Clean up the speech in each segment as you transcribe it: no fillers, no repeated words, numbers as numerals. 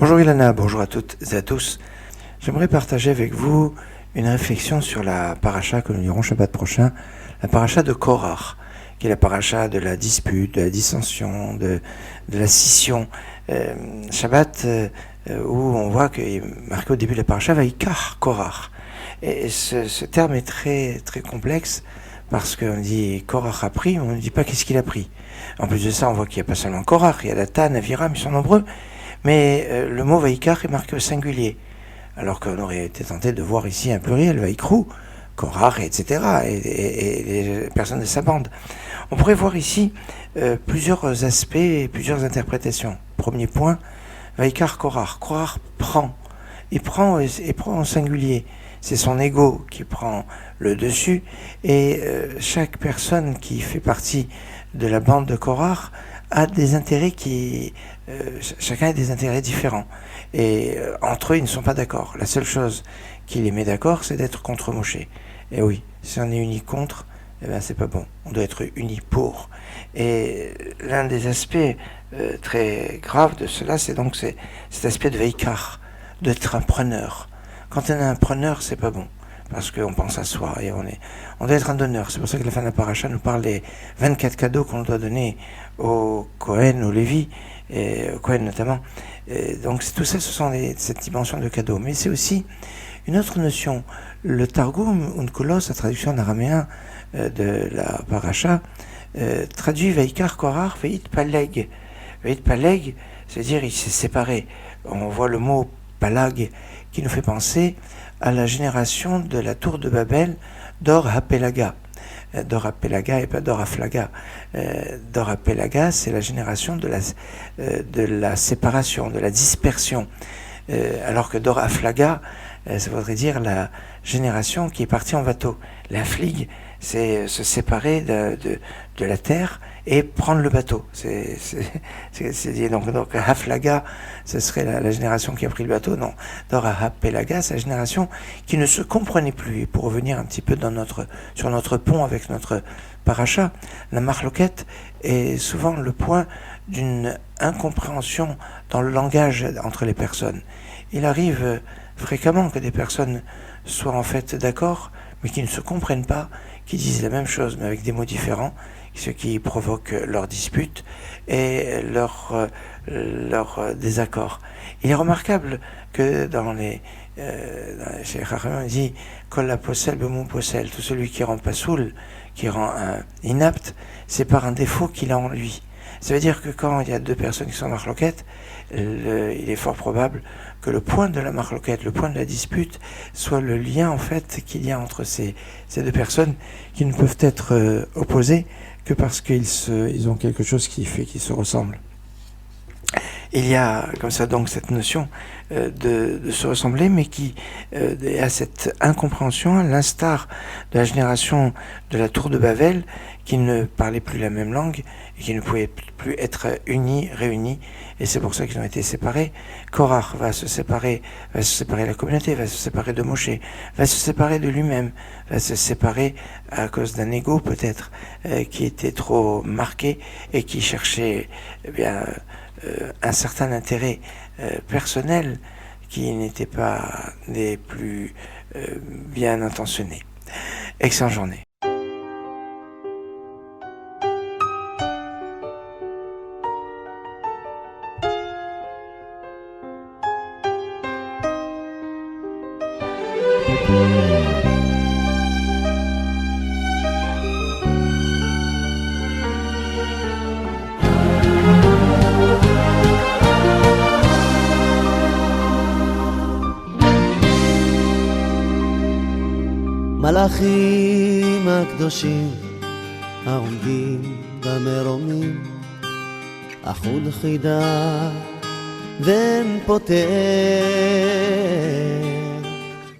Bonjour Ilana, bonjour à toutes et à tous. J'aimerais partager avec vous une réflexion sur la paracha que nous lirons Shabbat prochain, la paracha de Korach, qui est la paracha de la dispute, de la dissension, de la scission. Shabbat où on voit qu'il est marqué au début de la paracha Vaikar Korach. Et ce terme est très, très complexe parce qu'on dit Korach a pris, mais on ne dit pas qu'est-ce qu'il a pris. En plus de ça, on voit qu'il n'y a pas seulement Korach, il y a Datan, Aviram, ils sont nombreux. Mais le mot Vaikar est marqué au singulier, alors qu'on aurait été tenté de voir ici un pluriel, Vaikrou, Korach, etc., et les personnes de sa bande. On pourrait voir ici plusieurs aspects et plusieurs interprétations. Premier point, Vaikar Korach. Korach prend. Il prend au singulier. C'est son ego qui prend le dessus, et chaque personne qui fait partie de la bande de Korach a des intérêts chacun a des intérêts différents. Et entre eux, ils ne sont pas d'accord. La seule chose qui les met d'accord, c'est d'être contre Moshe. Et oui, si on est unis contre, eh ben c'est pas bon. On doit être unis pour. Et l'un des aspects très graves de cela, c'est donc cet aspect de Veikar, d'être un preneur. Quand on est un preneur, c'est pas bon, parce qu'on pense à soi et on doit être un donneur. C'est pour ça que la fin de la paracha nous parle des 24 cadeaux qu'on doit donner aux Kohen, aux Lévi, et aux Kohen notamment. Et donc tout ça, ce sont cette dimension de cadeaux. Mais c'est aussi une autre notion. Le Targum, Unkulos, la traduction en araméen de la paracha, traduit Vaikar Korach, Veit Paleg. Veit Paleg, c'est-à-dire il s'est séparé. On voit le mot Palag qui nous fait penser à la génération de la tour de Babel d'Or HaPelaga. Dor HaPelaga et pas Dor HaFlaga. Dor HaPelaga, c'est la génération de la séparation, de la dispersion. Alors que Dor HaFlaga, ça voudrait dire la génération qui est partie en bateau. La fligue, c'est se séparer de la terre et prendre le bateau. Donc Haflaga, ce serait la génération qui a pris le bateau. Non, Dor HaPelaga, c'est la génération qui ne se comprenait plus. Et pour revenir un petit peu sur notre pont avec notre paracha, la marloquette est souvent le point d'une incompréhension dans le langage entre les personnes. Il arrive fréquemment que des personnes soient en fait d'accord, mais qui ne se comprennent pas, qui disent la même chose mais avec des mots différents, ce qui provoque leur dispute et leur désaccord. Il est remarquable que chez Chachamim, on dit Kol la possel bemou possel, tout celui qui rend pas soul, qui rend inapte, c'est par un défaut qu'il a en lui. Ça veut dire que quand il y a deux personnes qui sont en marloquette, il est fort probable que le point de la marloquette, le point de la dispute, soit le lien en fait qu'il y a entre ces deux personnes qui ne peuvent être opposées que parce qu'ils ont quelque chose qui fait qu'ils se ressemblent. Il y a comme ça donc cette notion de se ressembler, mais qui a cette incompréhension, à l'instar de la génération de la tour de Babel, qui ne parlait plus la même langue et qui ne pouvait plus être réunis, et c'est pour ça qu'ils ont été séparés. Korach va se séparer de la communauté, va se séparer de Moshe, va se séparer de lui-même, va se séparer à cause d'un ego peut-être qui était trop marqué et qui cherchait un certain intérêt personnel qui n'était pas des plus bien intentionnés. Excellente journée. מלאכים הקדושים העומדים במרומים, אחוד חידה ואין פותר.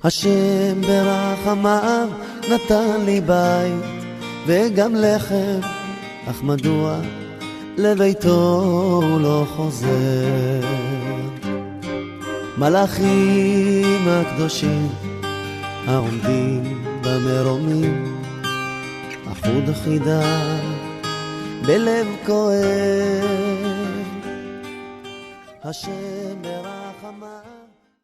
השם ברחמיו נתן לי בית וגם לחם, אך מדוע לביתו הוא לא חוזר? מלאכים הקדושים העומדים במרומים, אחוד חידה בלב כואב. השם